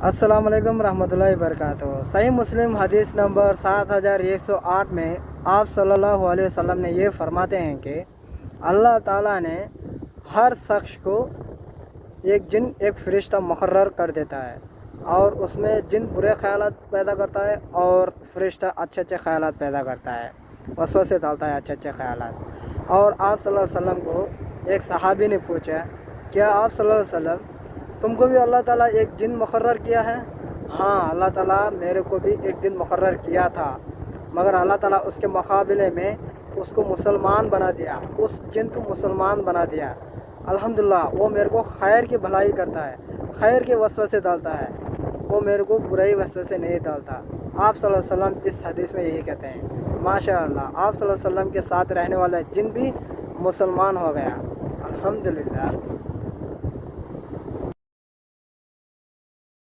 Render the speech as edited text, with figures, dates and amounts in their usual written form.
अस्सलाम वालेकुम रहमतुल्लाहि वबरकातुहू। सही मुस्लिम हदीस नंबर 7108 में आप सल्लल्लाहु अलैहि वसल्लम ने ये फरमाते हैं कि अल्लाह ताला ने हर शख्स को एक फरिश्ता मुकर्रर कर देता है और उसमें जिन बुरे ख्यालात पैदा करता है और फरिश्ता अच्छे अच्छे ख्यालात पैदा करता है, वसवसे डालता है अच्छे अच्छे ख्यालात। और आप सल्लल्लाहु अलैहि वसल्लम को एक सहाबी ने पूछा, क्या आप सल्लल्लाहु अलैहि वसल्लम तुमको भी अल्लाह ताला एक जिन मुकर्रर किया है? हाँ, अल्लाह ताला मेरे को भी एक जिन मुकर्रर किया था, मगर अल्लाह ताला उसके मुकाबले में उसको मुसलमान बना दिया, उस जिन को मुसलमान बना दिया। अल्हम्दुलिल्लाह, वो मेरे को खैर की भलाई करता है, खैर के वसवसे डालता है, वो मेरे को बुराई वसवसे नहीं डालता। आप सल्लल्लाहु अलैहि वसल्लम इस हदीस में यही कहते हैं। माशाअल्लाह, आप सल्लल्लाहु अलैहि वसल्लम के साथ रहने वाला जिन भी मुसलमान हो गया। अल्हम्दुलिल्लाह।